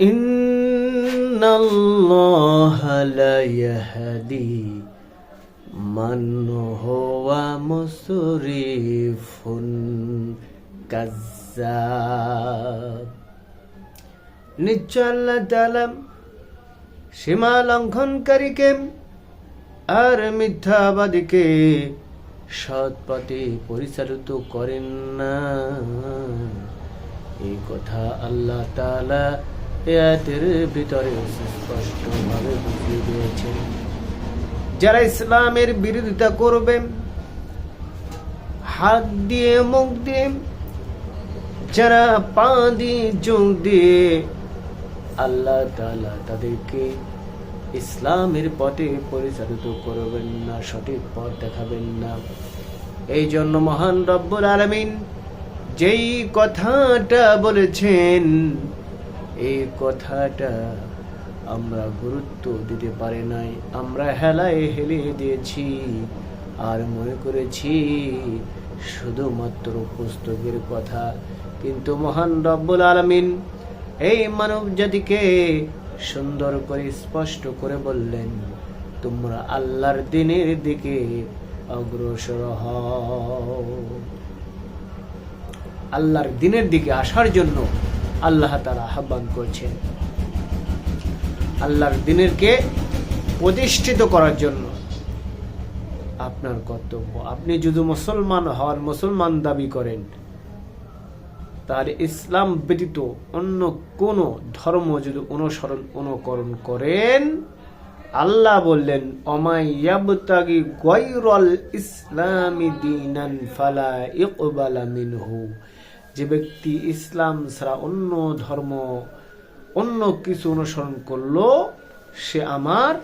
ইন্নাল্লাহা লা ইয়াহদি মান হুয়া মুসরিফুন কাজ্জাব। নিশ্চয় আল্লাহ তাআলা সীমা লঙ্ঘনকারীকে আর মিথ্যাবাদীকে সৎ পথে পরিচালিত করেন না। এই কথা আল্লাহ তাআলা আয়াতের ভিতরে স্পষ্টভাবে বুঝিয়ে দিয়েছেন। যারা ইসলামের বিরোধিতা করবে হাত দিয়ে মুখ দিয়ে, যারা পা দিয়ে চোখ দিয়ে, আল্লাহ তাআলা তাদেরকে ইসলামের পথে পরিচালিত করবেন না, সঠিক পথ দেখাবেন না। এই জন্য মহান রব্বুল আলামিন যেই কথাটা বলেছেন, এই কথাটা আমরা গুরুত্ব দিতে পারি নাই, আমরা হেলায় হেলিয়ে দিয়েছি আর মনে করেছি শুধুমাত্র পুস্তকের কথা। কিন্তু মহান রব্বুল আলামিন এই মানব জাতিকে সুন্দর করে স্পষ্ট করে বললেন, তোমরা আল্লাহর দ্বীনের দিকে অগ্রসর হও। আল্লাহর দ্বীনের দিকে আসার জন্য আল্লাহ তাআলা আহ্বান করছেন, আল্লাহর দ্বীনকে প্রতিষ্ঠিত করার জন্য আপনার কর্তব্য। আপনি যদি মুসলমান হন, মুসলমান দাবি করেন, তার ইসলাম ব্যতীত অন্য কোন ধর্ম যদি অনুকরণ করেন, আল্লাহ বললেন অমাই ইয়াবতাগি গায়রাল ইসলামি দীনান ফালা ইকবালা মিনহু। যে ব্যক্তি ইসলাম ছাড়া অন্য ধর্ম, অন্য কিছু অনুসরণ করলো, সে আমার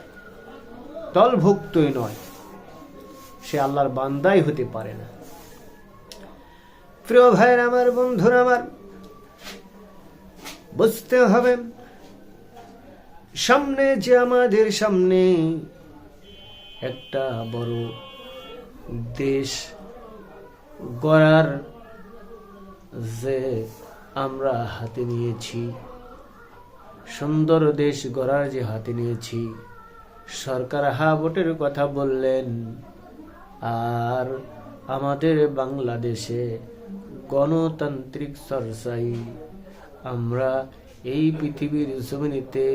দলভুক্তই নয়, সে আল্লাহর বান্দাই হতে পারে না। প্রিয় ভাইরা আমার, বন্ধুরা আমার, বুঝতে হবে সামনে যে আমাদের সামনে একটা বড় দেশ গড়ার যে আমরা হাতে নিয়েছি, সুন্দর দেশ গড়ার যে হাতে নিয়েছি, সরকার ভোটের কথা বললেন, আর আমাদের বাংলাদেশে গণতান্ত্রিক চর্চাই আমরা এই পৃথিবীর জমিনেতে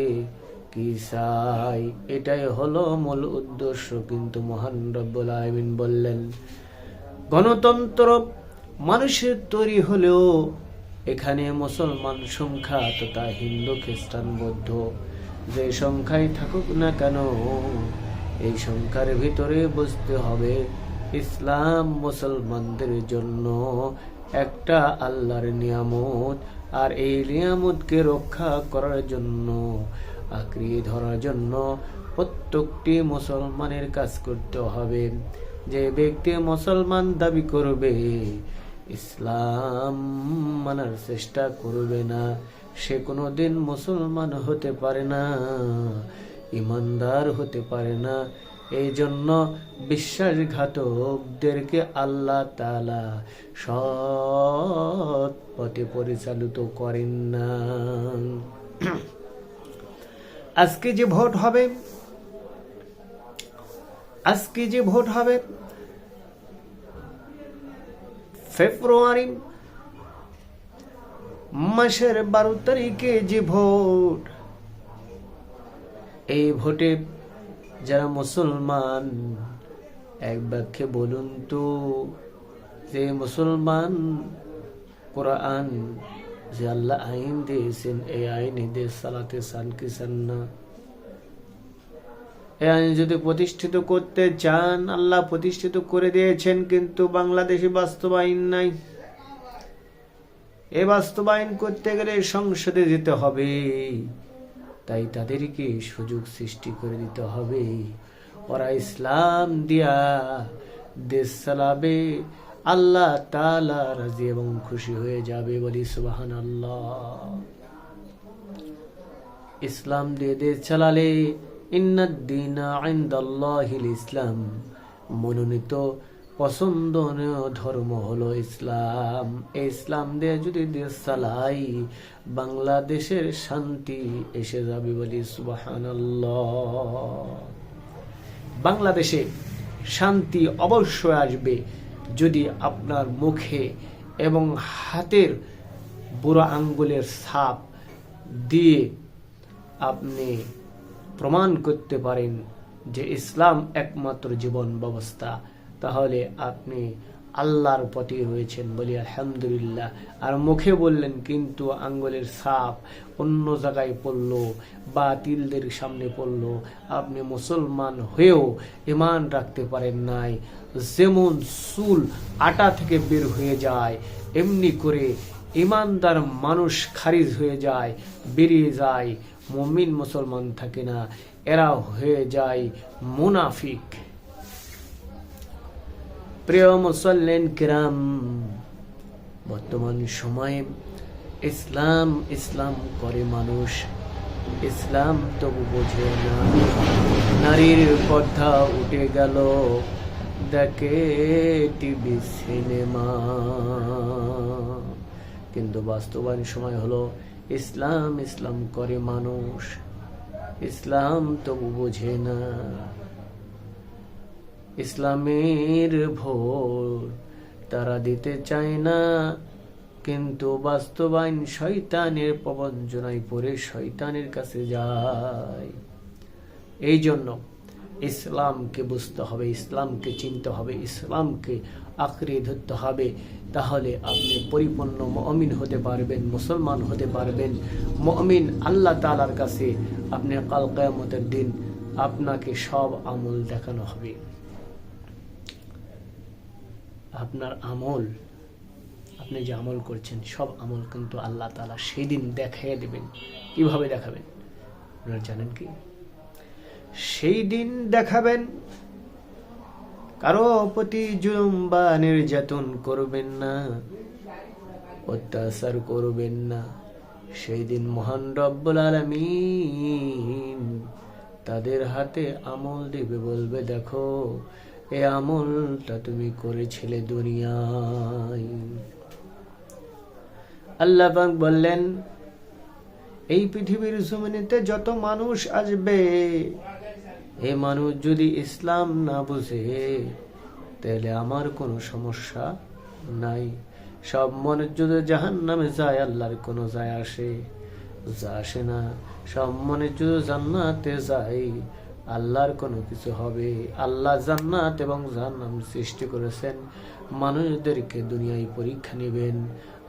কি চাই, এটাই হলো মূল উদ্দেশ্য। কিন্তু মহান রব্বুল আলামিন বললেন, গণতন্ত্র মানুষের তৈরি হলেও এখানে মুসলমান সংখ্যা তথা হিন্দু, খ্রিস্টান, বৌদ্ধ যে সংখ্যাই থাকুক না কেন, এই সংখ্যার ভিতরে বুঝতে হবে ইসলাম মুসলমানদের জন্য একটা আল্লাহর নিয়ামত, আর এই নিয়ামতকে রক্ষা করার জন্য, আঁকড়িয়ে ধরার জন্য প্রত্যেকটি মুসলমানের কাজ করতে হবে। যে ব্যক্তি মুসলমান দাবি করবে, ইসলাম মানার চেষ্টা করবে না, সে কোনোদিন মুসলমান হতে পারে না, ইমানদার হতে পারে না। এই জন্য বিশ্বাসঘাতকদেরকে আল্লাহ তাআলা সৎ পথে পরিচালিত করেন না। আজকে যে ভোট হবে, ফেব্রুয়ারি মাসের 12 তারিখে যে ভোট, এই ভোটে যারা মুসলমান, এক বাক্যে বলুন তো, যে মুসলমান কোরআন যে আল্লাহ আইন দিয়েছেন, এই আইনে দেশ চালাতে চান কি চান না? এই আইন যদি প্রতিষ্ঠিত করতে চান, আল্লাহ প্রতিষ্ঠিত করে দিয়েছেন, কিন্তু বাংলাদেশে বাস্তবায়ন নাই। এই বাস্তবায়ন করতে গেলে সংসদে যেতে হবে, তাই তাদেরকে সুযোগ সৃষ্টি করে দিতে হবে। ওরা ইসলাম দিয়া দেশ চালাবে, আল্লাহ তাআলা রাজি এবং খুশি হয়ে যাবে। বলি সুবহানাল্লাহ। ইসলাম দিয়ে দেশ চালালে, ইন্নাদ দীনা ইনদাল্লাহিল ইসলাম, মনোনীত পছন্দনীয় ধর্ম হলো ইসলাম। এই ইসলাম দিয়ে যদি দেশ চালাই, বাংলাদেশের শান্তি এসে যাবে, বলি সুবহানাল্লাহ। বাংলাদেশে শান্তি অবশ্যই আসবে যদি আপনার মুখে এবং হাতের বুড়ো আঙ্গুলের ছাপ দিয়ে আপনি প্রমাণ করতে পারেন যে ইসলাম একমাত্র জীবন ব্যবস্থা, তাহলে আপনি আল্লাহর পথে রয়েছেন, বলি আলহামদুলিল্লাহ। আর মুখে বললেন কিন্তু আঙ্গুলের ছাপ অন্য জায়গায় পড়লো বা তিলদের সামনে পড়লো, আপনি মুসলমান হয়েও ঈমান রাখতে পারেন নাই। যেমন চুল আটা থেকে বের হয়ে যায়, এমনি করে ঈমানদার মানুষ খারিজ হয়ে যায়, বেরিয়ে যায়, মুমিন মুসলমান থাকে না, এরা হয়ে যায় মুনাফিক। প্রিয় মুসল্লিন কিরাম, বর্তমান সময়ে ইসলাম ইসলাম করে মানুষ, ইসলাম তবু বোঝে না। নারীর পর্দা উঠে গেল, দেখে টিভি সিনেমা, কিন্তু বাস্তবায়ন সময় হলো ইসলাম ইসলাম করে মানুষ, ইসলাম তবু বোঝে না। ইসলামের ভোট তারা দিতে চায় না, কিন্তু বাস্তবায়ন শয়তানের প্রবঞ্চনায় পড়ে শয়তানের কাছে যায়। এই জন্য ইসলামকে বুঝতে হবে, ইসলামকে চিনতে হবে, ইসলামকে আঁকড়ে ধরতে হবে, তাহলে আপনি পরিপূর্ণ মুমিন হতে পারবেন, মুসলমান হতে পারবেন। মুমিন আল্লাহ তাআলার কাছে আপনি কাল কিয়ামতের দিন আপনাকে সব আমল দেখানো হবে। আপনার আমল, আপনি যে আমল করছেন সব আমল কিন্তু আল্লাহ তাআলা সেই দিন দেখিয়ে দেবেন। কিভাবে দেখাবেন আপনারা জানেন কি? সেই দিন দেখাবেন, কারো প্রতি জুলুম বা নির্যাতন করবেন না, অত্যাচার করবেন না। সেই দিন মহান রব্বুল আলামিন তাদের হাতে আমল দিবে, বলবে দেখো এই আমলটা তুমি করেছিলে দুনিয়ায়। আল্লাহ পাক বললেন, এই পৃথিবীর জমিনেতে যত মানুষ আসবে, এই মানুষ যদি ইসলাম না বুঝে তাহলে আমার কোনো সমস্যা নাই। সব মানুষ যদি জাহান্নামে যায়, আল্লাহর কোনো যায় আসে না। সব মানুষ যদি জান্নাতে যায়, আল্লাহর কোনো কিছু হবে। আল্লাহ জান্নাত এবং জাহান্নাম সৃষ্টি করেছেন মানুষদেরকে দুনিয়ায় পরীক্ষা নেবেন।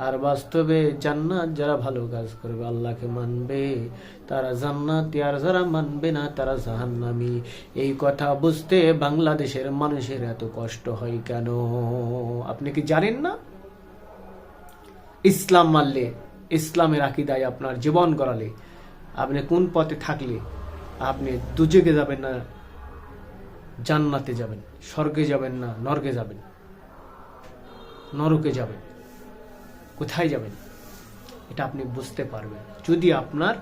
আর বাস্তবে জান্নাত যারা ভালো কাজ করবে, আল্লাহকে মানবে, তারা জান্নাতি, আর যারা মানবে না তারা জাহান্নামী। এই কথা বুঝতে বাংলাদেশের মানুষের এত কষ্ট হয় কেন? আপনি কি জানেন না? ইসলাম মানলে, ইসলামের আকীদায় আপনার জীবন গড়ালে, আপনি কোন পথে থাকলে আপনি দুজকে যাবেন না জান্নাতে যাবেন, স্বর্গে যাবেন না নরকে যাবেন, নরকে যাবেন, কোথায় যাবেন এটা আপনি বুঝতে পারবেন যদি আপনার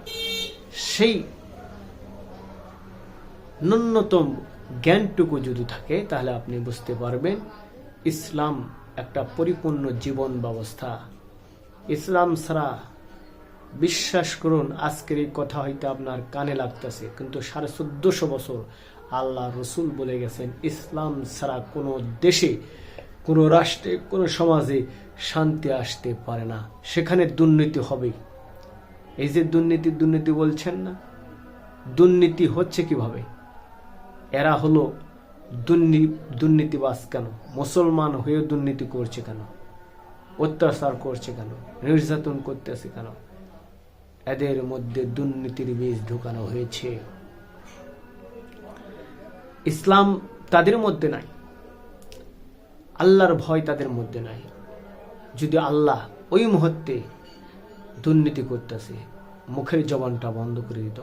সেই ন্যূনতম জ্ঞানটুকু যদি থাকে। তাহলে আপনি বুঝতে পারবেন ইসলাম একটা পরিপূর্ণ জীবন ব্যবস্থা। ইসলাম ছাড়া, বিশ্বাস করুন, আজকের এই কথা হয়তো আপনার কানে লাগতেছে, কিন্তু 1450 বছর আল্লাহ রসুল বলে গেছেন ইসলাম ছাড়া কোনো দেশে, কোনো রাষ্ট্রে, কোনো সমাজে শান্তি আসতে পারে না। সেখানে দুর্নীতি হবে। এই যে দুর্নীতি বলছেন না, দুর্নীতি হচ্ছে কিভাবে? এরা হলো দুর্নীতিবাজ। কেন? মুসলমান হয়েও দুর্নীতি করছে কেন? অত্যাচার করছে কেন? নির্যাতন করতেছে কেন? এদের মধ্যে দুর্নীতির বীজ ঢুকানো হয়েছে। ইসলাম তাদের মধ্যে নাই, আল্লাহর ভয় তাদের মধ্যে নাই। যদি আল্লাহ ওই মুহূর্তে দুর্নীতি করতেছে, মুখের জবানটা বন্ধ করে দিত,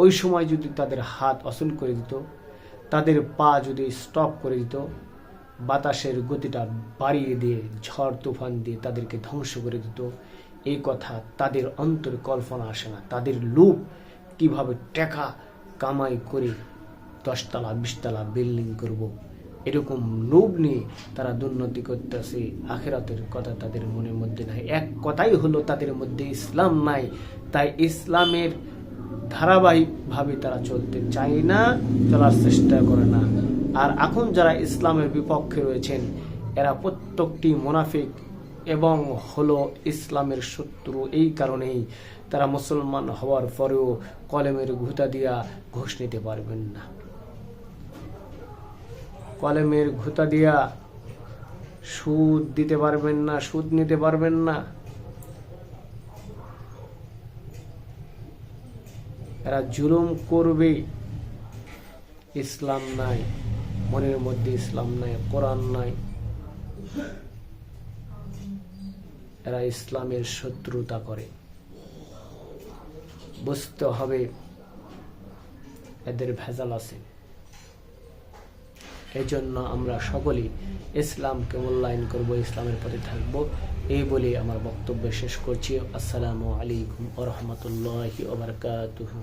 ওই সময় যদি তাদের হাত অচল করে দিত, তাদের পা যদি স্টপ করে দিত, বাতাসের গতিটা বাড়িয়ে দিয়ে ঝড় তুফান দিয়ে তাদেরকে ধ্বংস করে দিত, এই কথা তাদের অন্তরে কল্পনা আসে না। তাদের লোভ কিভাবে টাকা কামাই করে 10 তলা 20 তলা বিল্ডিং করব, এরকম লোভ নিয়ে তারা দুর্নীতি করতেছে, আখিরাতের কথা তাদের মনের মধ্যে নাই। এক কথাই হলো তাদের মধ্যে ইসলাম নাই, তাই ইসলামের ধারাবাহিকভাবে তারা চলতে চায় না, চলার চেষ্টা করে না। আর এখন যারা ইসলামের বিপক্ষে রয়েছেন এরা প্রত্যেকটি মুনাফিক এবং হলো ইসলামের শত্রু। এই কারণেই তারা মুসলমান হওয়ার পরেও কলমের ঘুঁটা দিয়া ঘুষ নিতে পারবেন না, কলমের ঘুঁটা দিয়া সুদ দিতে পারবেন না, সুদ নিতে পারবেন না। এরা জুলুম করবে, ইসলাম নাই, মনের মধ্যে ইসলাম নাই, কোরআন নাই, এরা ইসলামের শত্রুতা করে। বুঝতে হবে এদের ভেজাল আছে। এজন্য আমরা সকলেই ইসলামকে মূল্যায়ন করব, ইসলামের পথে থাকব। এই বলে আমার বক্তব্য শেষ করছি। আসসালামু আলাইকুম ওয়া রাহমাতুল্লাহি ওয়া বারাকাতুহু।